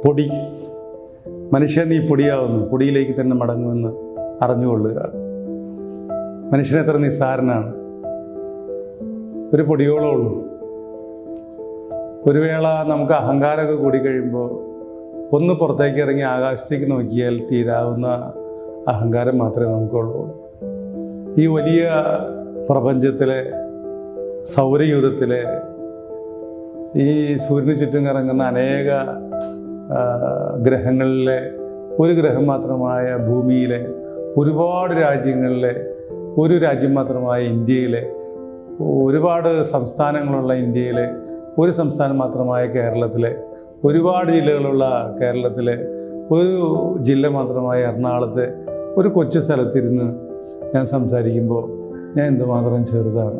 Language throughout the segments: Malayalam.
പൊടി. മനുഷ്യൻ നീ പൊടിയാവുന്നു, പൊടിയിലേക്ക് തന്നെ മടങ്ങുമെന്ന് അറിഞ്ഞുകൊള്ളുക. മനുഷ്യൻ എത്ര നിസ്സാരനാണ്. ഒരു പൊടിയോളം ഉള്ളൂ. ഒരു വേള നമുക്ക് അഹങ്കാരമൊക്കെ കൂടിക്കഴിയുമ്പോൾ ഒന്ന് പുറത്തേക്ക് ഇറങ്ങി ആകാശത്തേക്ക് നോക്കിയാൽ തീരാവുന്ന അഹങ്കാരം മാത്രമേ നമുക്കുള്ളൂ. ഈ വലിയ പ്രപഞ്ചത്തിലെ സൗരയൂഥത്തിലെ ഈ സൂര്യന് ചുറ്റും കറങ്ങുന്ന അനേക ഗ്രഹങ്ങളിലെ ഒരു ഗ്രഹം മാത്രമായ ഭൂമിയിലെ ഒരുപാട് രാജ്യങ്ങളിലെ ഒരു രാജ്യം മാത്രമായ ഇന്ത്യയിലെ ഒരുപാട് സംസ്ഥാനങ്ങളുള്ള ഇന്ത്യയിലെ ഒരു സംസ്ഥാനം മാത്രമായ കേരളത്തിലെ ഒരുപാട് ജില്ലകളുള്ള കേരളത്തിലെ ഒരു ജില്ല മാത്രമായ എറണാകുളത്തെ ഒരു കൊച്ചു സ്ഥലത്തിരുന്ന് ഞാൻ സംസാരിക്കുമ്പോൾ ഞാൻ എന്തുമാത്രം ചെറുതാണ്,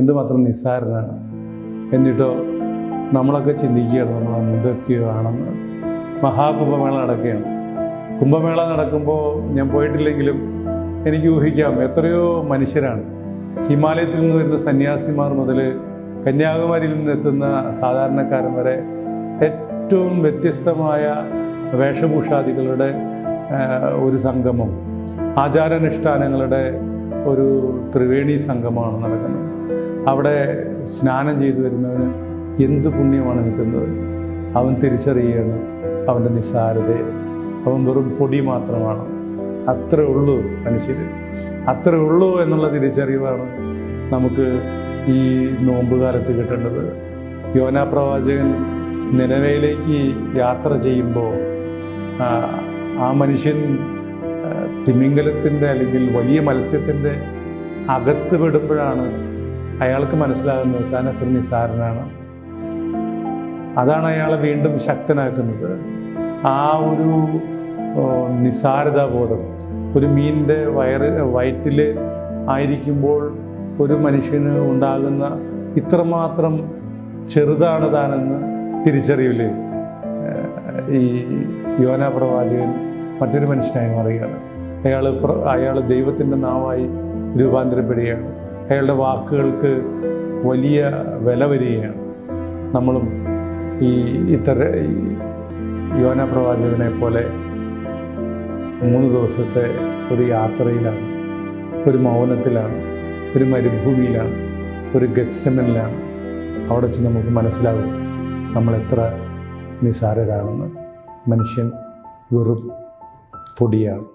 എന്തുമാത്രം നിസ്സാരനാണ്. എന്നിട്ടോ നമ്മളൊക്കെ ചിന്തിക്കുകയാണ് നമ്മൾ എന്തൊക്കെയോ ആണെന്ന്. മഹാകുംഭമേള നടക്കുകയാണ്. കുംഭമേള നടക്കുമ്പോൾ ഞാൻ പോയിട്ടില്ലെങ്കിലും എനിക്ക് ഊഹിക്കാം എത്രയോ മനുഷ്യരാണ്. ഹിമാലയത്തിൽ നിന്ന് വരുന്ന സന്യാസിമാർ മുതൽ കന്യാകുമാരിയിൽ നിന്നെത്തുന്ന സാധാരണക്കാരൻ വരെ ഏറ്റവും വ്യത്യസ്തമായ വേഷഭൂഷാദികളുടെ ഒരു സംഗമം, ആചാരാനുഷ്ഠാനങ്ങളുടെ ഒരു ത്രിവേണി സംഗമമാണ് നടക്കുന്നത്. അവിടെ സ്നാനം ചെയ്തു വരുന്നവന് എന്ത് പുണ്യമാണ് കിട്ടുന്നത്. അവൻ തിരിച്ചറിയുകയാണ് അവൻ്റെ നിസ്സാരതയെ. അവൻ വെറും പൊടി മാത്രമാണ്. അത്രേ ഉള്ളൂ മനുഷ്യർ, അത്രേ ഉള്ളൂ എന്നുള്ള തിരിച്ചറിവാണ് നമുക്ക് ഈ നോമ്പുകാലത്ത് കിട്ടേണ്ടത്. യോനാ പ്രവാചകൻ നിനവയിലേക്ക് യാത്ര ചെയ്യുമ്പോൾ ആ മനുഷ്യൻ തിമിംഗലത്തിൻ്റെ അല്ലെങ്കിൽ വലിയ മത്സ്യത്തിൻ്റെ അകത്ത് പെടുമ്പോഴാണ് അയാൾക്ക് മനസ്സിലാകുന്നത് താൻ എത്ര നിസ്സാരനാണ്. അതാണ് അയാളെ വീണ്ടും ശക്തനാക്കുന്നത്. ആ ഒരു നിസ്സാരതാബോധം. ഒരു മീനിൻ്റെ വയറ്റിൽ ആയിരിക്കുമ്പോൾ ഒരു മനുഷ്യന് ഉണ്ടാകുന്ന ഇത്രമാത്രം ചെറുതാണ് താനെന്ന് തിരിച്ചറിയില്ലേ ഈ യോനാ പ്രവാചകൻ മറ്റൊരു മനുഷ്യനായി മാറുകയാണ്. അയാൾ ദൈവത്തിൻ്റെ നാവായി രൂപാന്തരപ്പെടുകയാണ്. അയാളുടെ വാക്കുകൾക്ക് വലിയ വില വരികയാണ്. നമ്മളും യോനാ പ്രവാചകനെ പോലെ 3 ദിവസത്തെ ഒരു യാത്രയിലാണ്, ഒരു മൗനത്തിലാണ്, ഒരു മരുഭൂമിയിലാണ്, ഒരു ഗത്സമനിലാണ്. അവിടെ വെച്ച് നമുക്ക് മനസ്സിലാകും നമ്മൾ എത്ര നിസ്സാരരാണെന്ന്. മനുഷ്യൻ വെറും പൊടിയാണ്.